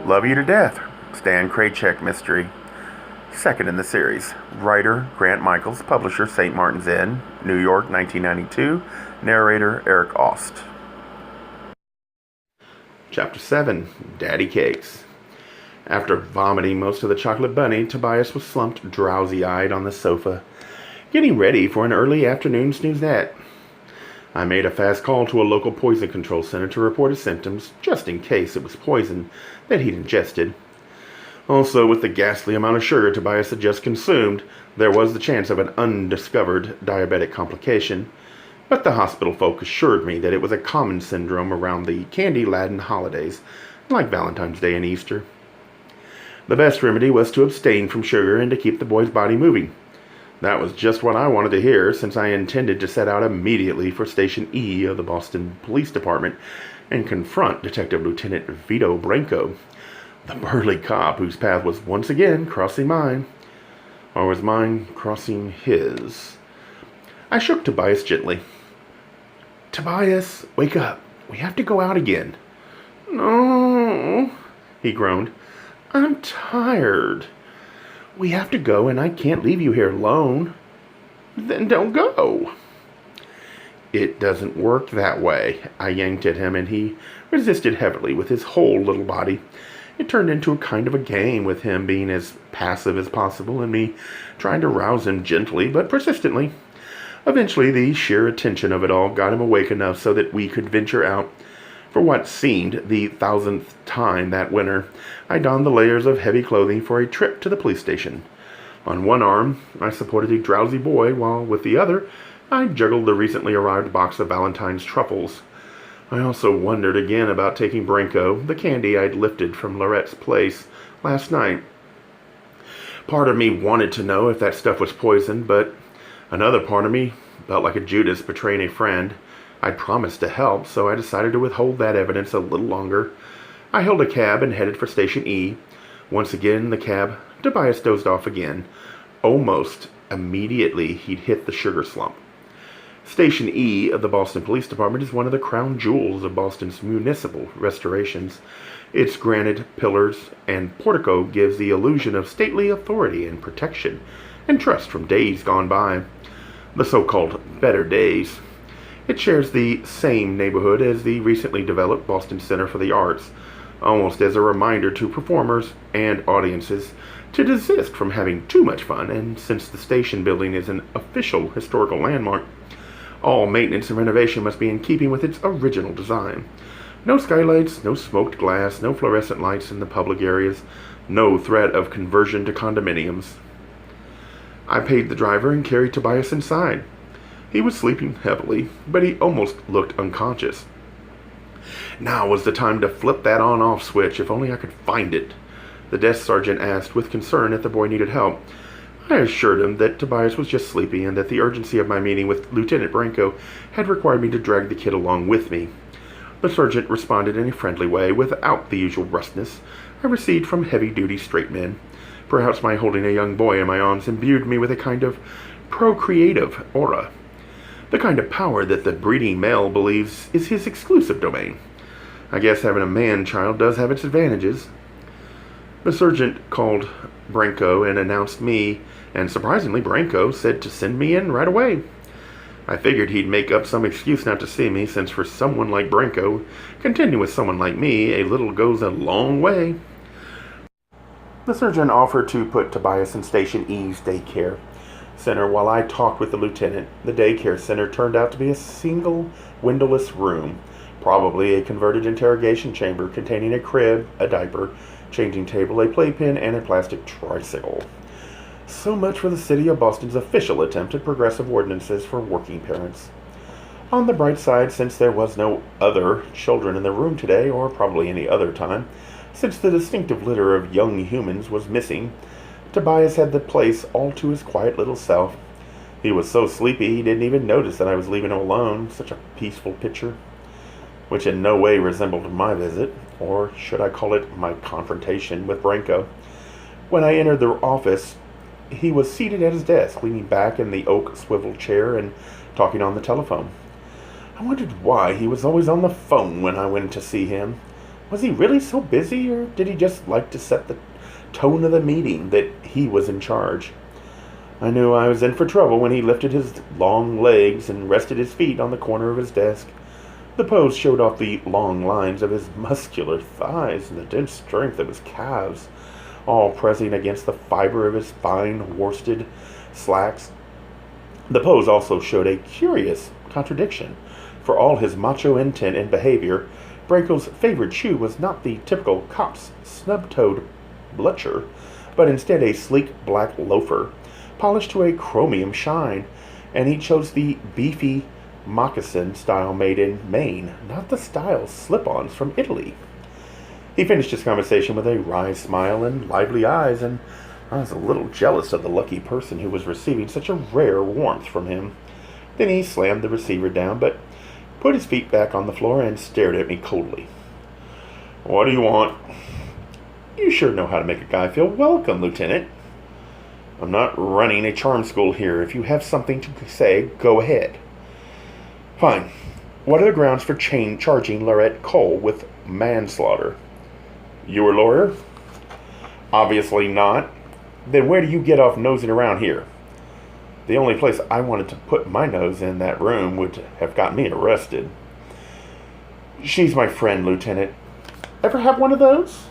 Love You to Death, Stan Kraychik Mystery. Second in the series. Writer Grant Michaels, publisher St. Martin's Inn, New York, 1992. Narrator Eric Aust. Chapter 7. Daddy Cakes. After vomiting most of the chocolate bunny, Tobias was slumped drowsy-eyed on the sofa, getting ready for an early afternoon snoozette. I made a fast call to a local poison control center to report his symptoms, just in case it was poison that he'd ingested. Also, with the ghastly amount of sugar Tobias had just consumed, there was the chance of an undiscovered diabetic complication, but the hospital folk assured me that it was a common syndrome around the candy-laden holidays, like Valentine's Day and Easter. The best remedy was to abstain from sugar and to keep the boy's body moving. That was just what I wanted to hear, since I intended to set out immediately for Station E of the Boston Police Department and confront Detective Lieutenant Vito Branco, the burly cop whose path was once again crossing mine. Or was mine crossing his? I shook Tobias gently. "Tobias, wake up. We have to go out again." "No," he groaned. "I'm tired. We have to go, and I can't leave you here alone." "Then don't go." "It doesn't work that way." I yanked at him, and he resisted heavily with his whole little body. It turned into a kind of a game, with him being as passive as possible and me trying to rouse him gently but persistently. Eventually, the sheer attention of it all got him awake enough so that we could venture out. For what seemed the 1,000th time that winter, I donned the layers of heavy clothing for a trip to the police station. On one arm, I supported a drowsy boy, while with the other, I juggled the recently arrived box of Valentine's truffles. I also wondered again about taking Branco, the candy I'd lifted from Lorette's place last night. Part of me wanted to know if that stuff was poison, but another part of me felt like a Judas betraying a friend. I'd promised to help, so I decided to withhold that evidence a little longer. I hailed a cab and headed for Station E. Once again, the cab, Tobias dozed off again. Almost immediately, he'd hit the sugar slump. Station E of the Boston Police Department is one of the crown jewels of Boston's municipal restorations. Its granite pillars and portico gives the illusion of stately authority and protection and trust from days gone by, the so-called better days. It shares the same neighborhood as the recently developed Boston Center for the Arts, almost as a reminder to performers and audiences to desist from having too much fun, and since the station building is an official historical landmark, all maintenance and renovation must be in keeping with its original design. No skylights, no smoked glass, no fluorescent lights in the public areas, no threat of conversion to condominiums. I paid the driver and carried Tobias inside. He was sleeping heavily, but he almost looked unconscious. Now was the time to flip that on-off switch, if only I could find it. The desk sergeant asked with concern if the boy needed help. I assured him that Tobias was just sleepy and that the urgency of my meeting with Lieutenant Branco had required me to drag the kid along with me. The sergeant responded in a friendly way, without the usual brusqueness I received from heavy-duty straight men. Perhaps my holding a young boy in my arms imbued me with a kind of procreative aura, the kind of power that the breeding male believes is his exclusive domain. I guess having a man-child does have its advantages. The sergeant called Branco and announced me, and surprisingly Branco said to send me in right away. I figured he'd make up some excuse not to see me, since for someone like Branco, contending with someone like me, a little goes a long way. The surgeon offered to put Tobias in Station E's daycare center while I talked with the lieutenant. The daycare center turned out to be a single windowless room, probably a converted interrogation chamber containing a crib, a diaper, changing table, a playpen, and a plastic tricycle. So much for the city of Boston's official attempt at progressive ordinances for working parents. On the bright side, since there was no other children in the room today, or probably any other time, since the distinctive litter of young humans was missing, Tobias had the place all to his quiet little self. He was so sleepy he didn't even notice that I was leaving him alone. Such a peaceful picture, which in no way resembled my visit, or should I call it my confrontation with Branco. When I entered the office, he was seated at his desk, leaning back in the oak swivel chair and talking on the telephone. I wondered why he was always on the phone when I went to see him. Was he really so busy, or did he just like to set the tone of the meeting that he was in charge? I knew I was in for trouble when he lifted his long legs and rested his feet on the corner of his desk. The pose showed off the long lines of his muscular thighs and the dense strength of his calves, all pressing against the fiber of his fine worsted slacks. The pose also showed a curious contradiction. For all his macho intent and behavior, Branko's favorite shoe was not the typical cop's snub-toed blucher, but instead a sleek black loafer, polished to a chromium shine, and he chose the beefy moccasin style made in Maine, not the style slip-ons from Italy. He finished his conversation with a wry smile and lively eyes, and I was a little jealous of the lucky person who was receiving such a rare warmth from him. Then he slammed the receiver down, but put his feet back on the floor and stared at me coldly. "What do you want?" "You sure know how to make a guy feel welcome, Lieutenant." "I'm not running a charm school here. If you have something to say, go ahead." "Fine. What are the grounds for charging Laurette Cole with manslaughter?" "You a lawyer?" "Obviously not." "Then where do you get off nosing around here?" "The only place I wanted to put my nose in that room would have got me arrested." "She's my friend, Lieutenant." "Ever have one of those?"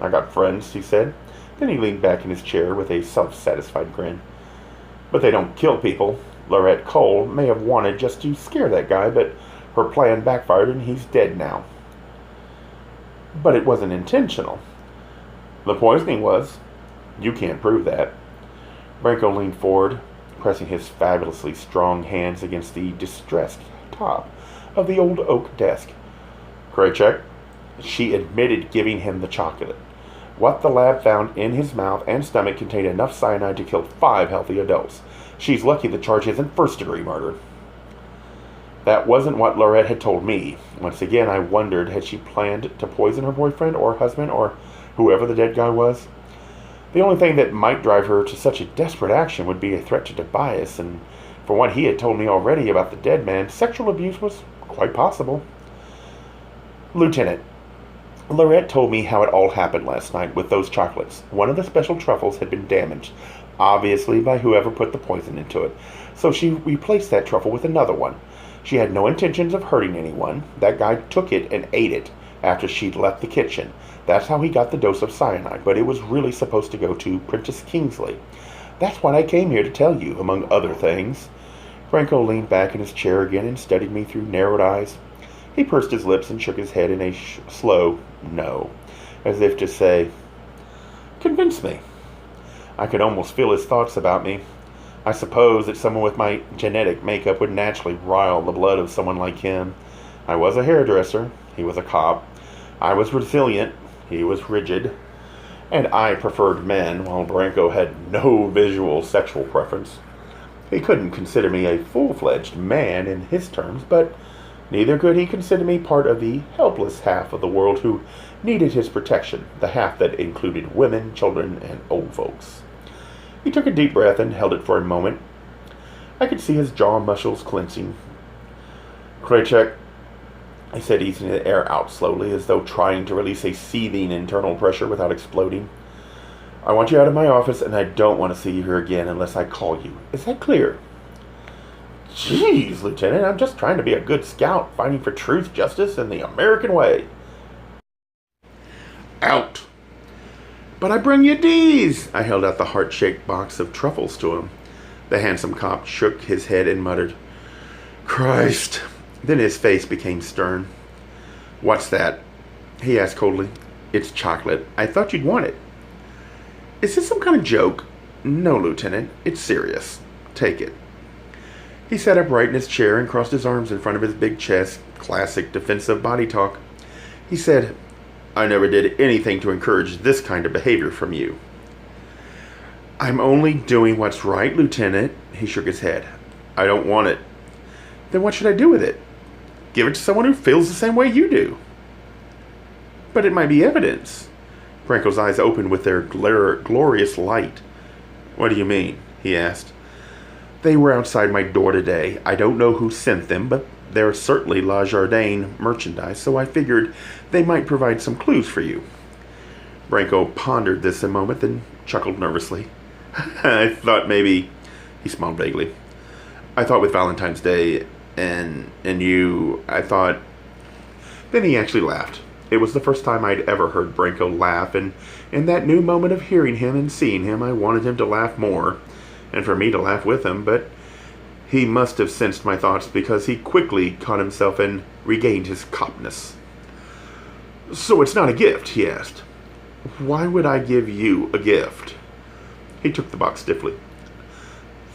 "I got friends," he said. Then he leaned back in his chair with a self-satisfied grin. "But they don't kill people. Laurette Cole may have wanted just to scare that guy, but her plan backfired and he's dead now." "But it wasn't intentional." "The poisoning was." "You can't prove that." Branko leaned forward, pressing his fabulously strong hands against the distressed top of the old oak desk. "Kraychik, she admitted giving him the chocolate. What the lab found in his mouth and stomach contained enough cyanide to kill 5 healthy adults. She's lucky the charge isn't first-degree murder." That wasn't what Laurette had told me. Once again, I wondered, had she planned to poison her boyfriend or husband or whoever the dead guy was? The only thing that might drive her to such a desperate action would be a threat to Tobias, and from what he had told me already about the dead man, sexual abuse was quite possible. "Lieutenant, Laurette told me how it all happened last night with those chocolates. One of the special truffles had been damaged, obviously by whoever put the poison into it, so she replaced that truffle with another one. She had no intentions of hurting anyone. That guy took it and ate it after she'd left the kitchen. That's how he got the dose of cyanide, but it was really supposed to go to Prentice Kingsley. That's what I came here to tell you, among other things." Branko leaned back in his chair again and studied me through narrowed eyes. He pursed his lips and shook his head in a slow no, as if to say, "Convince me." I could almost feel his thoughts about me. I suppose that someone with my genetic makeup would naturally rile the blood of someone like him. I was a hairdresser. He was a cop. I was resilient. He was rigid. And I preferred men, while Branko had no visual sexual preference. He couldn't consider me a full-fledged man in his terms, but neither could he consider me part of the helpless half of the world who needed his protection, the half that included women, children, and old folks. He took a deep breath and held it for a moment. I could see his jaw muscles clenching. "Kraychik," I said, easing the air out slowly, as though trying to release a seething internal pressure without exploding. "I want you out of my office, and I don't want to see you here again unless I call you. Is that clear?" "Jeez, Lieutenant, I'm just trying to be a good scout, fighting for truth, justice, and the American way." "Out." "But I bring you these." I held out the heart-shaped box of truffles to him. The handsome cop shook his head and muttered, "Christ." Then his face became stern. "What's that?" he asked coldly. "It's chocolate. I thought you'd want it." "Is this some kind of joke?" "No, Lieutenant. It's serious. Take it." He sat upright in his chair and crossed his arms in front of his big chest. Classic defensive body talk. He said, "I never did anything to encourage this kind of behavior from you." "I'm only doing what's right, Lieutenant." He shook his head. "I don't want it." "Then what should I do with it?" "Give it to someone who feels the same way you do." "But it might be evidence." Branko's eyes opened with their glorious light. "What do you mean?" he asked. "They were outside my door today. I don't know who sent them, but They're certainly La Jardin merchandise, so I figured they might provide some clues for you. Branko pondered this a moment, then chuckled nervously. I thought maybe, he smiled vaguely. I thought with Valentine's Day and you, I thought. Then he actually laughed. It was the first time I'd ever heard Branko laugh, and in that new moment of hearing him and seeing him, I wanted him to laugh more, and for me to laugh with him, but he must have sensed my thoughts because he quickly caught himself and regained his calmness. So it's not a gift, he asked. Why would I give you a gift? He took the box stiffly.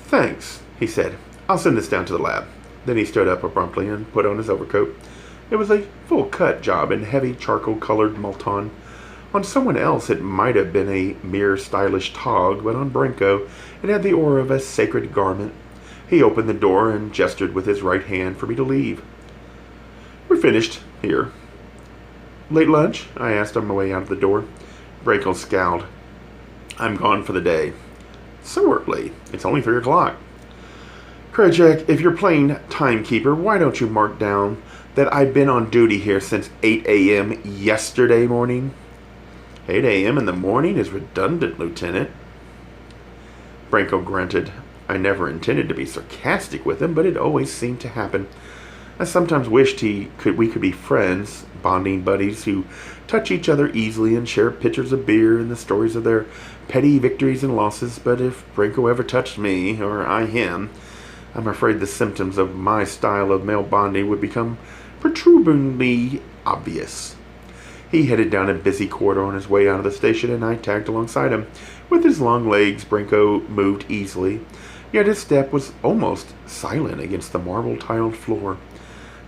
Thanks, he said. I'll send this down to the lab. Then he stood up abruptly and put on his overcoat. It was a full-cut job in heavy charcoal-colored multon. On someone else it might have been a mere stylish tog, but on Branko it had the aura of a sacred garment. He opened the door and gestured with his right hand for me to leave. We're finished here. Late lunch? I asked on my way out of the door. Branko scowled. I'm gone for the day. So early. It's only 3 o'clock. Kraychik, if you're playing timekeeper, why don't you mark down that I've been on duty here since 8 a.m. yesterday morning? 8 a.m. in the morning is redundant, Lieutenant. Branko grunted. I never intended to be sarcastic with him, but it always seemed to happen. I sometimes wished we could be friends, bonding buddies who touch each other easily and share pitchers of beer and the stories of their petty victories and losses, but if Branko ever touched me, or I him, I'm afraid the symptoms of my style of male bonding would become protrudingly obvious. He headed down a busy corridor on his way out of the station, and I tagged alongside him. With his long legs, Branko moved easily, yet his step was almost silent against the marble-tiled floor.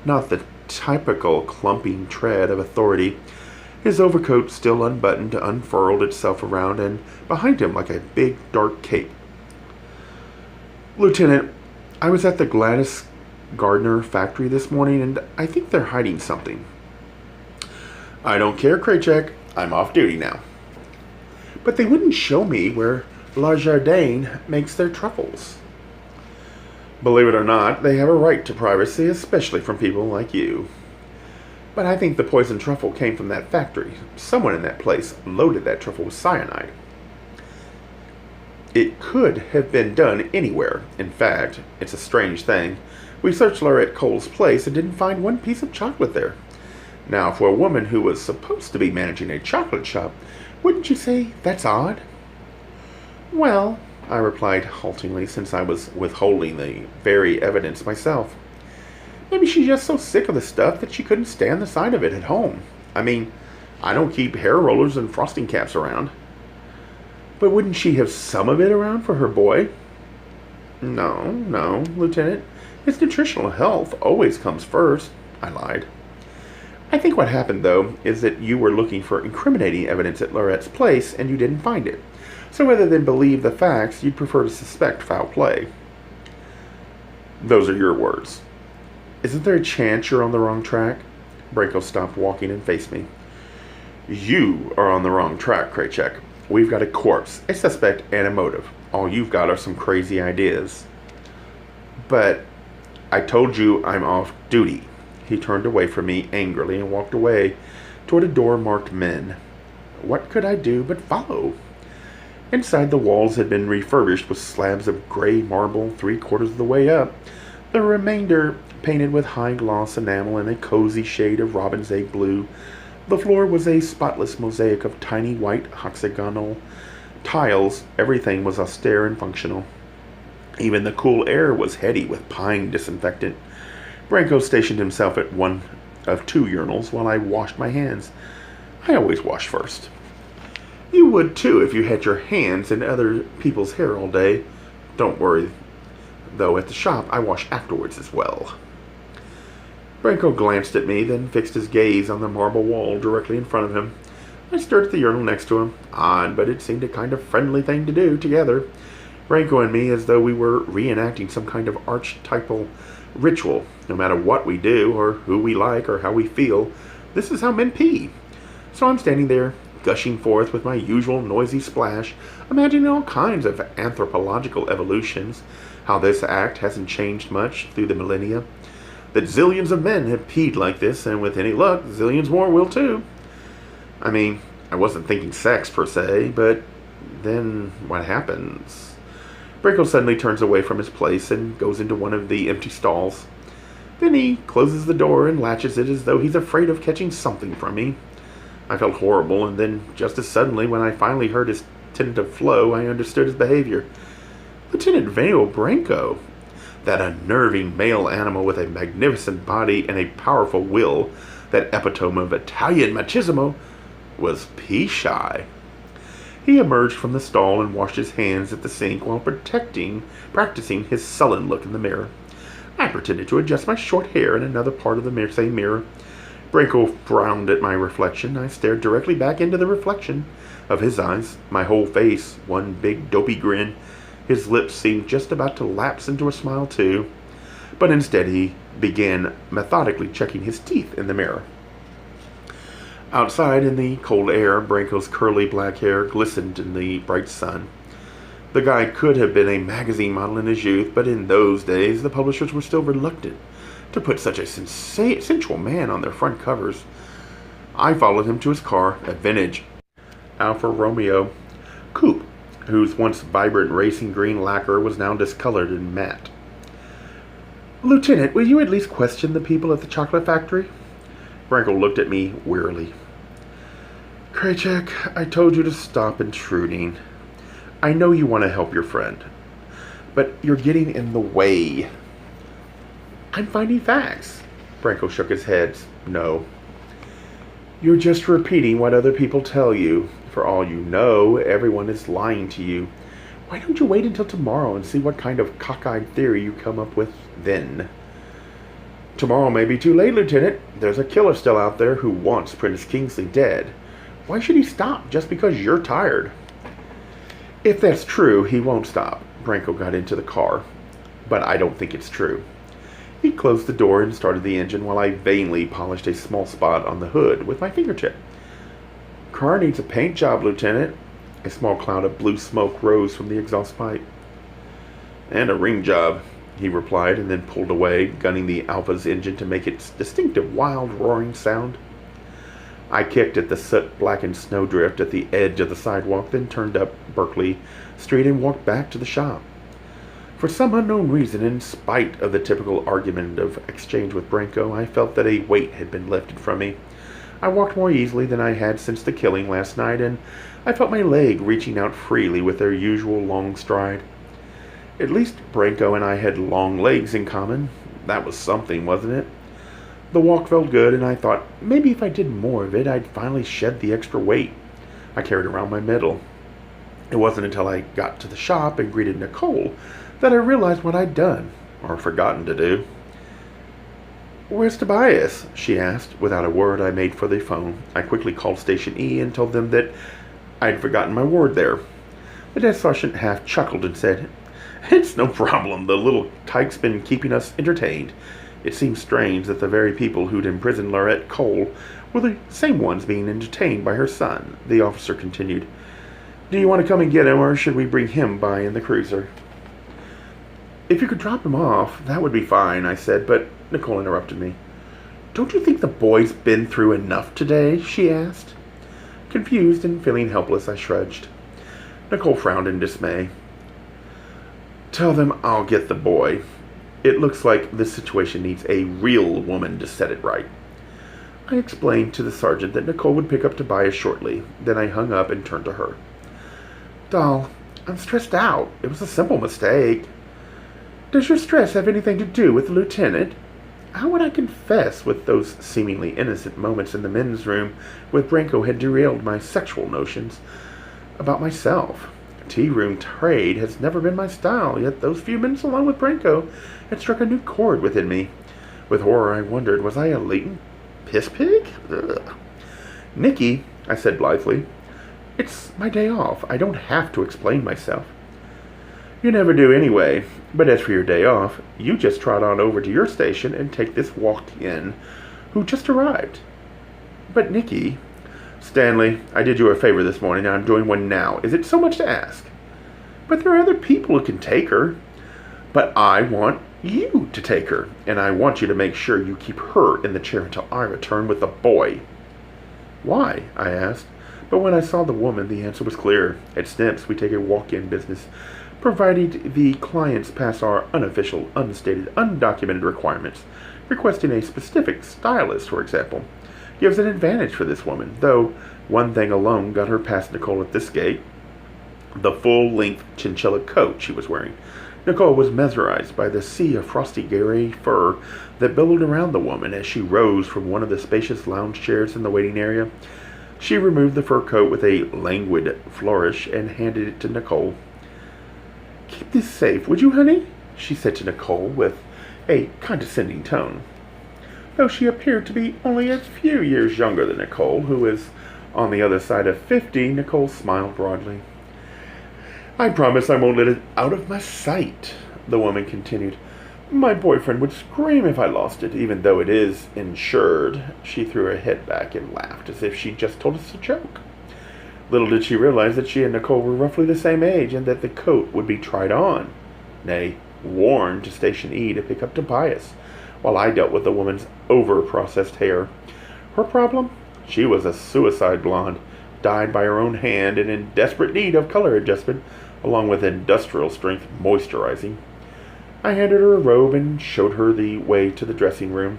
Not the typical clumping tread of authority. His overcoat, still unbuttoned, unfurled itself around and behind him like a big, dark cape. Lieutenant, I was at the Gladys Gardner factory this morning, and I think they're hiding something. I don't care, Kraychik. I'm off duty now. But they wouldn't show me where La Jardin makes their truffles. Believe it or not, they have a right to privacy, especially from people like you. But I think the poison truffle came from that factory. Someone in that place loaded that truffle with cyanide. It could have been done anywhere. In fact, it's a strange thing. We searched Laurette Cole's place and didn't find one piece of chocolate there. Now, for a woman who was supposed to be managing a chocolate shop, wouldn't you say that's odd? Well, I replied haltingly, since I was withholding the very evidence myself. Maybe she's just so sick of the stuff that she couldn't stand the sight of it at home. I mean, I don't keep hair rollers and frosting caps around. But wouldn't she have some of it around for her boy? No, Lieutenant. His nutritional health always comes first, I lied. I think what happened, though, is that you were looking for incriminating evidence at Laurette's place and you didn't find it. So rather than believe the facts, you'd prefer to suspect foul play. Those are your words. Isn't there a chance you're on the wrong track? Branko stopped walking and faced me. You are on the wrong track, Kraychik. We've got a corpse, a suspect, and a motive. All you've got are some crazy ideas. But I told you I'm off duty. He turned away from me angrily and walked away toward a door marked men. What could I do but follow? Inside, the walls had been refurbished with slabs of gray marble 3/4 of the way up, the remainder painted with high-gloss enamel in a cozy shade of robin's egg blue. The floor was a spotless mosaic of tiny white hexagonal tiles. Everything was austere and functional. Even the cool air was heady with pine disinfectant. Branko stationed himself at one of 2 urinals while I washed my hands. I always wash first. You would too if you had your hands in other people's hair all day. Don't worry, though at the shop I wash afterwards as well. Branko glanced at me, then fixed his gaze on the marble wall directly in front of him. I stared at the urinal next to him. Odd, but it seemed a kind of friendly thing to do together. Branko and me, as though we were reenacting some kind of archetypal ritual. No matter what we do, or who we like, or how we feel, this is how men pee. So I'm standing there, gushing forth with my usual noisy splash, imagining all kinds of anthropological evolutions, how this act hasn't changed much through the millennia. that zillions of men have peed like this, and with any luck, zillions more will too. I mean, I wasn't thinking sex per se, but then what happens? Branko suddenly turns away from his place and goes into one of the empty stalls. Then he closes the door and latches it as though he's afraid of catching something from me. I felt horrible, and then just as suddenly, when I finally heard his tentative flow, I understood his behavior. Lieutenant Vale Branko, that unnerving male animal with a magnificent body and a powerful will, that epitome of Italian machismo, was pea-shy. He emerged from the stall and washed his hands at the sink while practicing his sullen look in the mirror. I pretended to adjust my short hair in another part of the same mirror. Branko frowned at my reflection. I stared directly back into the reflection of his eyes, my whole face one big dopey grin. His lips seemed just about to lapse into a smile too, but instead he began methodically checking his teeth in the mirror. Outside in the cold air, Branko's curly black hair glistened in the bright sun. The guy could have been a magazine model in his youth, but in those days the publishers were still reluctant to put such a sensual man on their front covers. I followed him to his car, a vintage Alfa Romeo coupe, whose once vibrant racing green lacquer was now discolored and matte. "Lieutenant, will you at least question the people at the chocolate factory?" Branko looked at me wearily. "Kraychik, I told you to stop intruding. I know you want to help your friend, but you're getting in the way." "I'm finding facts." Branko shook his head. "No. You're just repeating what other people tell you. For all you know, everyone is lying to you. Why don't you wait until tomorrow and see what kind of cockeyed theory you come up with then?" "Tomorrow may be too late, Lieutenant. There's a killer still out there who wants Prince Kingsley dead. Why should he stop just because you're tired?" "If that's true, he won't stop." Branko got into the car. "But I don't think it's true." He closed the door and started the engine while I vainly polished a small spot on the hood with my fingertip. "Car needs a paint job, Lieutenant." A small cloud of blue smoke rose from the exhaust pipe. "And a ring job," he replied, and then pulled away, gunning the Alpha's engine to make its distinctive wild roaring sound. I kicked at the soot-blackened snowdrift at the edge of the sidewalk, then turned up Berkeley Street and walked back to the shop. For some unknown reason, in spite of the typical argument of exchange with Branko, I felt that a weight had been lifted from me. I walked more easily than I had since the killing last night, and I felt my leg reaching out freely with their usual long stride. At least Branko and I had long legs in common. That was something, wasn't it? The walk felt good, and I thought maybe if I did more of it, I'd finally shed the extra weight I carried around my middle. It wasn't until I got to the shop and greeted Nicole that I realized what I'd done, or forgotten to do. "Where's Tobias?" she asked. Without a word, I made for the phone. I quickly called Station E and told them that I'd forgotten my word there. The desk sergeant half chuckled and said, "It's no problem. The little tyke's been keeping us entertained." It seemed strange that the very people who'd imprisoned Laurette Cole were the same ones being entertained by her son. The officer continued, "Do you want to come and get him, or should we bring him by in the cruiser?" "If you could drop him off, that would be fine," I said, but Nicole interrupted me. "Don't you think the boy's been through enough today?" she asked. Confused and feeling helpless, I shrugged. Nicole frowned in dismay. "Tell them I'll get the boy. It looks like this situation needs a real woman to set it right." I explained to the sergeant that Nicole would pick up Tobias shortly. Then I hung up and turned to her. "Doll, I'm stressed out. It was a simple mistake." "Does your stress have anything to do with the lieutenant?" How would I confess with those seemingly innocent moments in the men's room where Branko had derailed my sexual notions about myself? Tea-room trade has never been my style, yet those few minutes alone with Branko had struck a new chord within me. With horror I wondered, was I a latent piss pig? Ugh. "Nikki," I said blithely, "it's my day off. I don't have to explain myself." "You never do anyway. But as for your day off, you just trot on over to your station and take this walk-in who just arrived." "But Nikki..." "Stanley, I did you a favor this morning, and I'm doing one now. Is it so much to ask?" "But there are other people who can take her." "But I want you to take her, and I want you to make sure you keep her in the chair until I return with the boy." "Why?" I asked. But when I saw the woman, the answer was clear. At Snips, we take a walk-in business, provided the clients pass our unofficial, unstated, undocumented requirements. Requesting a specific stylist, for example, gives an advantage for this woman, though one thing alone got her past Nicole at this gate: the full-length chinchilla coat she was wearing. Nicole was mesmerized by the sea of frosty gray fur that billowed around the woman as she rose from one of the spacious lounge chairs in the waiting area. She removed the fur coat with a languid flourish and handed it to Nicole. "Keep this safe, would you, honey?" she said to Nicole with a condescending tone. Though she appeared to be only a few years younger than Nicole, who was on the other side of 50, Nicole smiled broadly. "I promise I won't let it out of my sight," the woman continued. "My boyfriend would scream if I lost it, even though it is insured." She threw her head back and laughed as if she'd just told us a joke. Little did she realize that she and Nicole were roughly the same age and that the coat would be tried on, nay, worn to Station E to pick up Tobias, while I dealt with the woman's over-processed hair. Her problem? She was a suicide blonde, dyed by her own hand and in desperate need of color adjustment, along with industrial-strength moisturizing. I handed her a robe and showed her the way to the dressing room,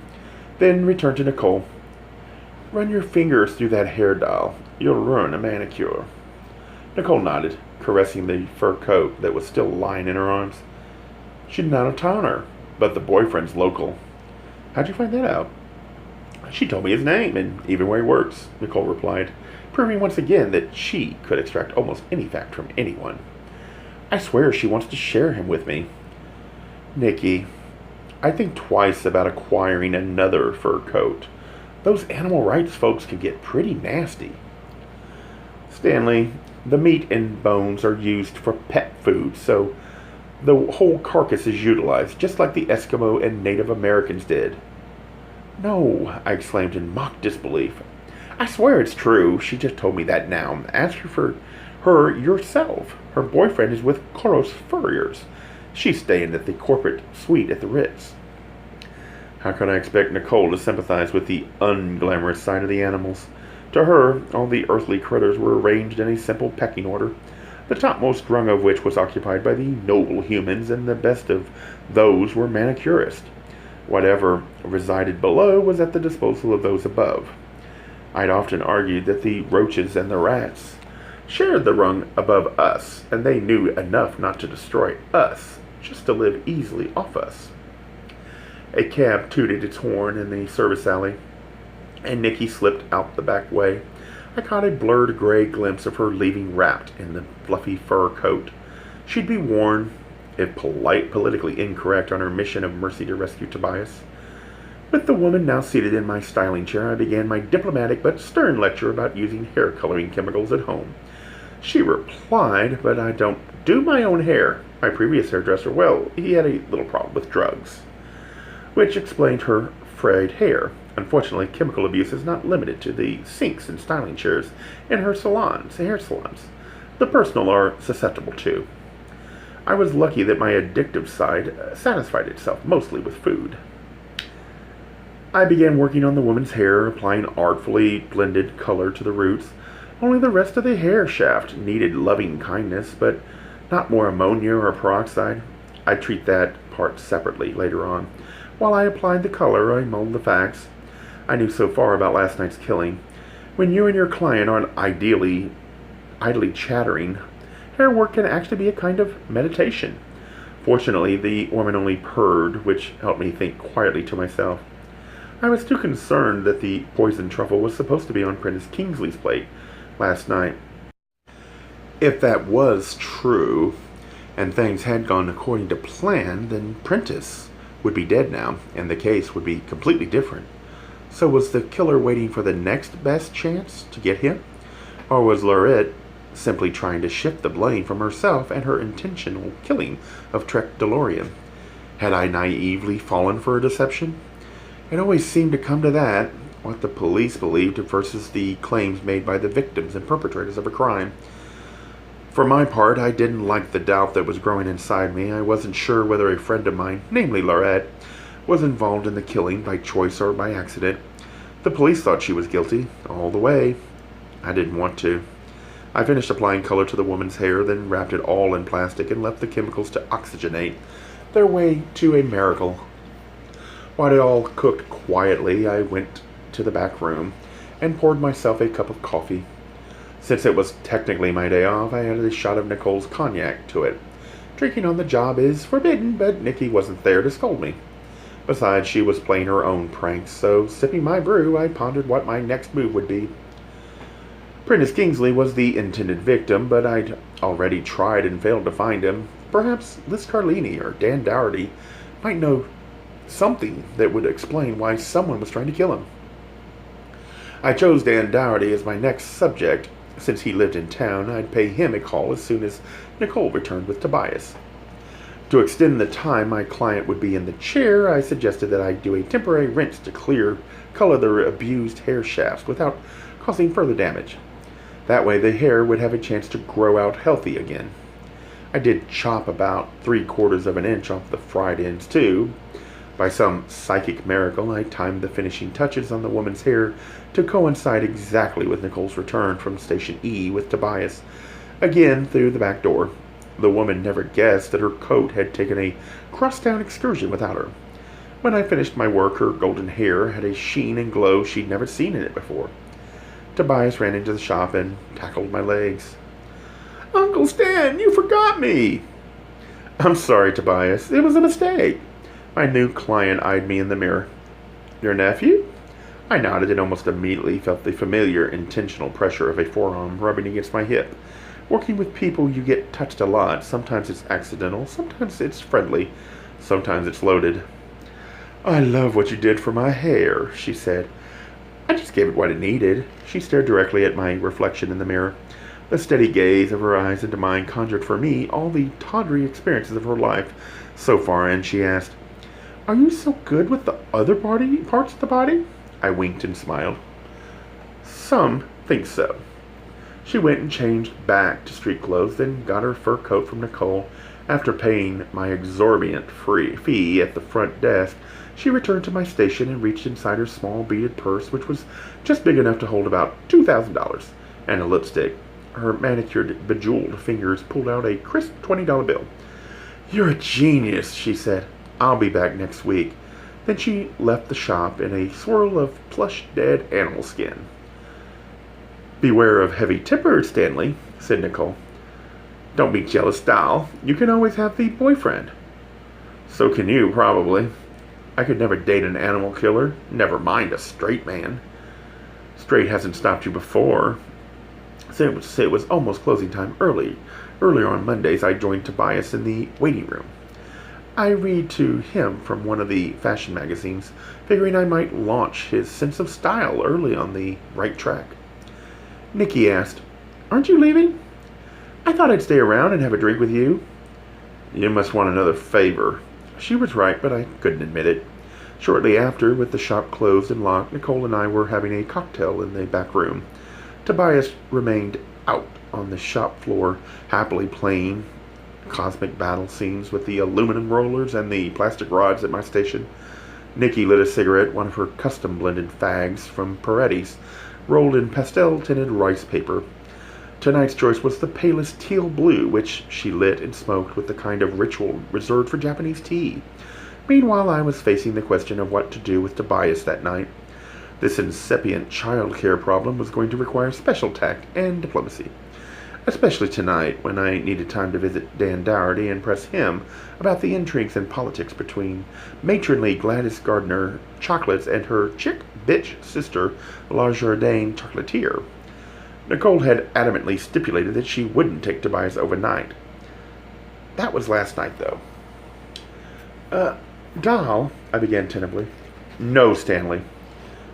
then returned to Nicole. "Run your fingers through that hair dial. You'll ruin a manicure." Nicole nodded, caressing the fur coat that was still lying in her arms. "She's not a towner, but the boyfriend's local." "How'd you find that out?" "She told me his name and even where he works," Nicole replied, proving once again that she could extract almost any fact from anyone. "I swear she wants to share him with me." "Nikki, I think twice about acquiring another fur coat. Those animal rights folks can get pretty nasty." "Stanley, the meat and bones are used for pet food, so the whole carcass is utilized, just like the Eskimo and Native Americans did." "No," I exclaimed in mock disbelief. "I swear it's true. She just told me that now. Ask her for her yourself. Her boyfriend is with Koros Furriers. She's staying at the corporate suite at the Ritz." How could I expect Nicole to sympathize with the unglamorous side of the animals? To her, all the earthly critters were arranged in a simple pecking order, the topmost rung of which was occupied by the noble humans, and the best of those were manicurists. Whatever resided below was at the disposal of those above. I'd often argued that the roaches and the rats shared the rung above us, and they knew enough not to destroy us, just to live easily off us. A cab tooted its horn in the service alley, and Nikki slipped out the back way. I caught a blurred gray glimpse of her leaving wrapped in the fluffy fur coat. She'd be worn, if politically incorrect, on her mission of mercy to rescue Tobias. With the woman now seated in my styling chair, I began my diplomatic but stern lecture about using hair coloring chemicals at home. She replied, "But I don't do my own hair. My previous hairdresser, well, he had a little problem with drugs," which explained her frayed hair. Unfortunately, chemical abuse is not limited to the sinks and styling chairs in her hair salons. The personal are susceptible too. I was lucky that my addictive side satisfied itself mostly with food. I began working on the woman's hair, applying artfully blended color to the roots. Only the rest of the hair shaft needed loving kindness, but not more ammonia or peroxide. I'd treat that part separately later on. While I applied the color, I mulled the facts. I knew so far about last night's killing. When you and your client aren't idly chattering, hair work can actually be a kind of meditation. Fortunately, the woman only purred, which helped me think quietly to myself. I was too concerned that the poisoned truffle was supposed to be on Prentice Kingsley's plate last night. If that was true, and things had gone according to plan, then Prentice would be dead now, and the case would be completely different. So was the killer waiting for the next best chance to get him? Or was Lorette simply trying to shift the blame from herself and her intentional killing of Trek DeLorean? Had I naively fallen for a deception? It always seemed to come to that, what the police believed versus the claims made by the victims and perpetrators of a crime. For my part, I didn't like the doubt that was growing inside me. I wasn't sure whether a friend of mine, namely Laurette, was involved in the killing by choice or by accident. The police thought she was guilty, all the way. I didn't want to. I finished applying color to the woman's hair, then wrapped it all in plastic and left the chemicals to oxygenate their way to a miracle. While it all cooked quietly, I went to the back room and poured myself a cup of coffee. Since it was technically my day off, I added a shot of Nicole's cognac to it. Drinking on the job is forbidden, but Nikki wasn't there to scold me. Besides, she was playing her own pranks, so sipping my brew, I pondered what my next move would be. Prentice Kingsley was the intended victim, but I'd already tried and failed to find him. Perhaps Liz Carlini or Dan Dougherty might know something that would explain why someone was trying to kill him. I chose Dan Dougherty as my next subject. Since he lived in town, I'd pay him a call as soon as Nicole returned with Tobias. To extend the time my client would be in the chair, I suggested that I do a temporary rinse to color the abused hair shafts without causing further damage. That way the hair would have a chance to grow out healthy again. I did chop about 3/4 of an inch off the fried ends too. By some psychic miracle, I timed the finishing touches on the woman's hair to coincide exactly with Nicole's return from Station E with Tobias, again through the back door. The woman never guessed that her coat had taken a crosstown excursion without her. When I finished my work, her golden hair had a sheen and glow she'd never seen in it before. Tobias ran into the shop and tackled my legs. "Uncle Stan, you forgot me!" "I'm sorry, Tobias. It was a mistake." My new client eyed me in the mirror. "Your nephew?" I nodded and almost immediately felt the familiar, intentional pressure of a forearm rubbing against my hip. Working with people, you get touched a lot. Sometimes it's accidental, sometimes it's friendly, sometimes it's loaded. "I love what you did for my hair," she said. "I just gave it what it needed." She stared directly at my reflection in the mirror. The steady gaze of her eyes into mine conjured for me all the tawdry experiences of her life so far, and she asked, "Are you so good with the other parts of the body?" I winked and smiled. "Some think so." She went and changed back to street clothes, then got her fur coat from Nicole. After paying my exorbitant fee at the front desk, she returned to my station and reached inside her small beaded purse, which was just big enough to hold about $2,000, and a lipstick. Her manicured, bejeweled fingers pulled out a crisp $20 bill. "You're a genius," she said. "I'll be back next week." Then she left the shop in a swirl of plush dead animal skin. "Beware of heavy temper, Stanley," said Nicole. "Don't be jealous, doll. You can always have the boyfriend." "So can you, probably." "I could never date an animal killer, never mind a straight man." "Straight hasn't stopped you before." Since it was almost closing time earlier on Mondays, I joined Tobias in the waiting room. I read to him from one of the fashion magazines, figuring I might launch his sense of style early on the right track. Nikki asked, "Aren't you leaving?" "I thought I'd stay around and have a drink with you." "You must want another favor." She was right, but I couldn't admit it. Shortly after, with the shop closed and locked, Nicole and I were having a cocktail in the back room. Tobias remained out on the shop floor, happily playing cosmic battle scenes with the aluminum rollers and the plastic rods at my station. Nikki lit a cigarette, one of her custom-blended fags from Peretti's, rolled in pastel-tinted rice paper. Tonight's choice was the palest teal blue, which she lit and smoked with the kind of ritual reserved for Japanese tea. Meanwhile, I was facing the question of what to do with Tobias that night. This incipient child care problem was going to require special tact and diplomacy, especially tonight when I needed time to visit Dan Dougherty and press him about the intrigues and politics between matronly Gladys Gardner Chocolates and her chick bitch sister, La Jardine Chocolatier. Nicole had adamantly stipulated that she wouldn't take Tobias overnight. That was last night, though. Doll, I began tentatively. "No, Stanley,"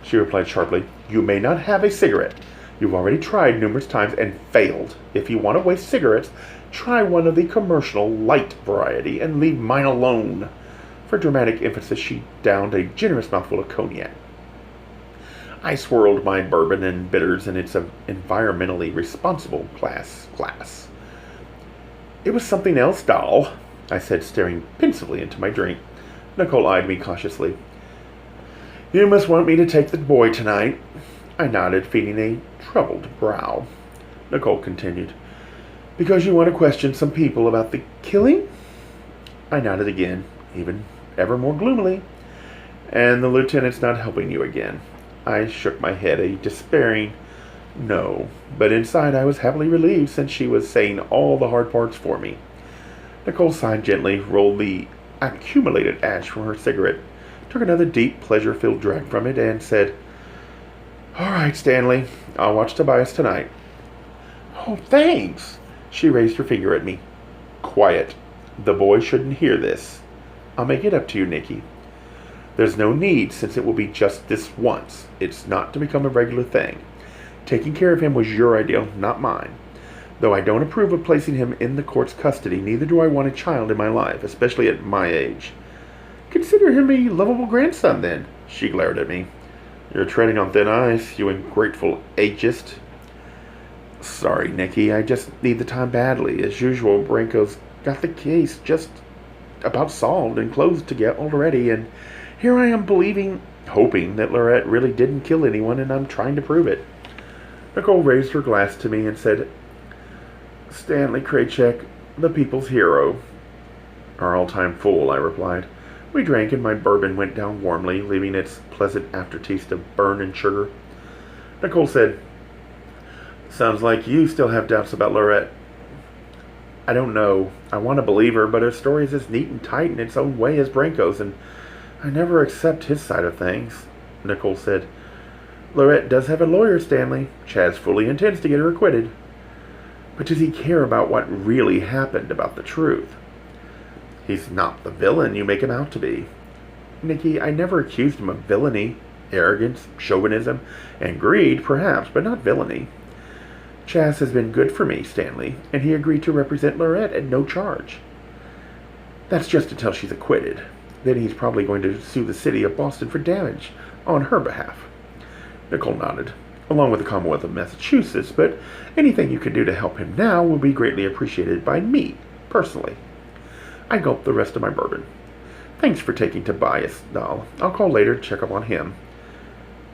she replied sharply. "You may not have a cigarette. You've already tried numerous times and failed. If you want to waste cigarettes, try one of the commercial light variety and leave mine alone." For dramatic emphasis, she downed a generous mouthful of cognac. I swirled my bourbon and bitters in its environmentally responsible glass. It was something else, doll, I said, staring pensively into my drink. Nicole eyed me cautiously. You must want me to take the boy tonight. I nodded, feeling a troubled brow. Nicole continued. Because you want to question some people about the killing? I nodded again, even ever more gloomily. And the lieutenant's not helping you again. I shook my head, a despairing no, but inside I was heavily relieved since she was saying all the hard parts for me. Nicole sighed gently, rolled the accumulated ash from her cigarette, took another deep, pleasure-filled drag from it, and said, All right, Stanley, I'll watch Tobias tonight. Oh, thanks. She raised her finger at me. Quiet. The boy shouldn't hear this. I'll make it up to you, Nikki. There's no need, since it will be just this once. It's not to become a regular thing. Taking care of him was your idea, not mine. Though I don't approve of placing him in the court's custody, neither do I want a child in my life, especially at my age. Consider him a lovable grandson, then. She glared at me. You're treading on thin ice, you ungrateful ageist. Sorry, Nikki, I just need the time badly. As usual, Branko's got the case just about solved and closed to get already, and here I am hoping that Lorette really didn't kill anyone, and I'm trying to prove it. Nicole raised her glass to me and said, Stanley Kraychik, the people's hero. Our all-time fool, I replied. We drank, and my bourbon went down warmly, leaving its pleasant aftertaste of burn and sugar. Nicole said, Sounds like you still have doubts about Lorette. I don't know. I want to believe her, but her story is as neat and tight in its own way as Branko's, and I never accept his side of things. Nicole said, Lorette does have a lawyer, Stanley. Chaz fully intends to get her acquitted. But does he care about what really happened, about the truth? He's not the villain you make him out to be. Nikki, I never accused him of villainy, arrogance, chauvinism, and greed, perhaps, but not villainy. Chaz has been good for me, Stanley, and he agreed to represent Lorette at no charge. That's just until she's acquitted. Then he's probably going to sue the city of Boston for damage on her behalf. Nicole nodded, along with the Commonwealth of Massachusetts, but anything you can do to help him now will be greatly appreciated by me, personally. I gulped the rest of my bourbon. Thanks for taking Tobias, doll. I'll call later to check up on him.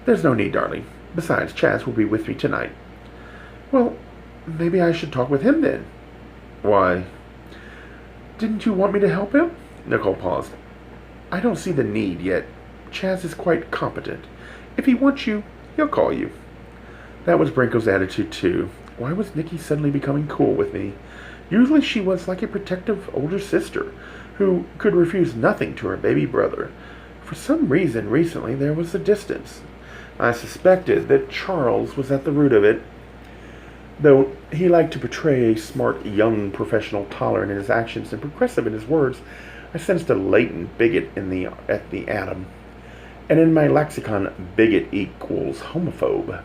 There's no need, darling. Besides, Chaz will be with me tonight. Well, maybe I should talk with him then. Why? Didn't you want me to help him? Nicole paused. I don't see the need yet. Chaz is quite competent. If he wants you, he'll call you. That was Branko's attitude, too. Why was Nikki suddenly becoming cool with me? Usually she was like a protective older sister who could refuse nothing to her baby brother. For some reason, recently, there was a distance. I suspected that Charles was at the root of it. Though he liked to portray a smart, young professional, tolerant in his actions and progressive in his words, I sensed a latent bigot at the atom. And in my lexicon, bigot equals homophobe.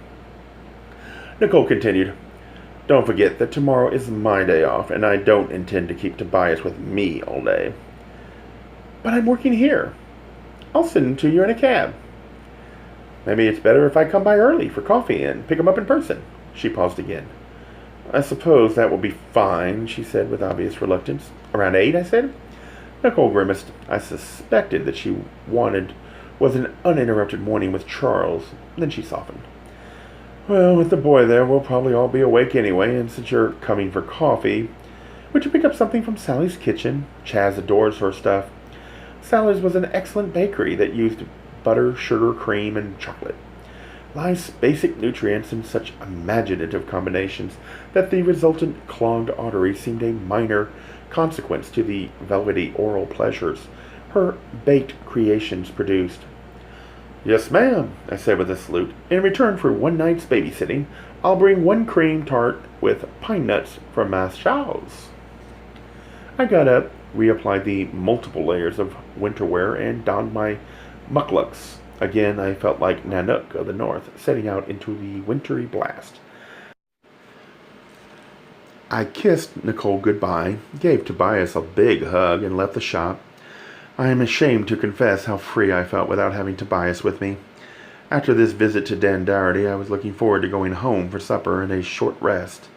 Nicole continued, Don't forget that tomorrow is my day off, and I don't intend to keep Tobias with me all day. But I'm working here. I'll send him to you in a cab. Maybe it's better if I come by early for coffee and pick him up in person. She paused again. I suppose that will be fine, she said with obvious reluctance. Around 8, I said. Nicole grimaced. I suspected that she wanted was an uninterrupted morning with Charles. Then she softened. Well, with the boy there, we'll probably all be awake anyway, and since you're coming for coffee, would you pick up something from Sally's kitchen? Chaz adores her stuff. Sally's was an excellent bakery that used butter, sugar, cream, and chocolate. Nice basic nutrients in such imaginative combinations that the resultant clogged artery seemed a minor consequence to the velvety oral pleasures her baked creations produced. Yes, ma'am, I said with a salute. In return for one night's babysitting, I'll bring one cream tart with pine nuts from Mass Charles. I got up, reapplied the multiple layers of winter wear, and donned my mucklucks. Again, I felt like Nanook of the North, setting out into the wintry blast. I kissed Nicole goodbye, gave Tobias a big hug, and left the shop. I am ashamed to confess how free I felt without having Tobias with me. After this visit to Dan Dougherty, I was looking forward to going home for supper and a short rest.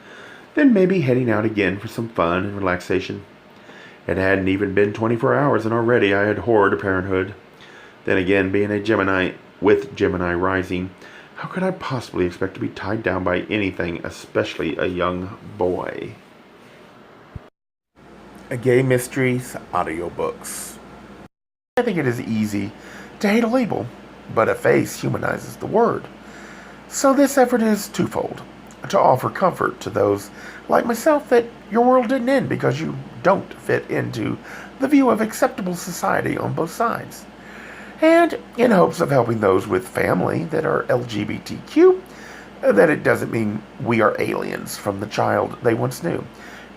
then maybe heading out again for some fun and relaxation. It hadn't even been 24 hours, and already I had horrid parenthood. Then again, being a Gemini with Gemini rising, how could I possibly expect to be tied down by anything, especially a young boy? A Gay Mysteries audiobooks. I think it is easy to hate a label, but a face humanizes the word. So this effort is twofold: to offer comfort to those like myself that your world didn't end because you don't fit into the view of acceptable society on both sides, and in hopes of helping those with family that are LGBTQ, that it doesn't mean we are aliens from the child they once knew.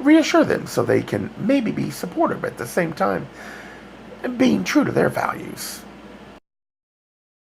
Reassure them so they can maybe be supportive at the same time, being true to their values.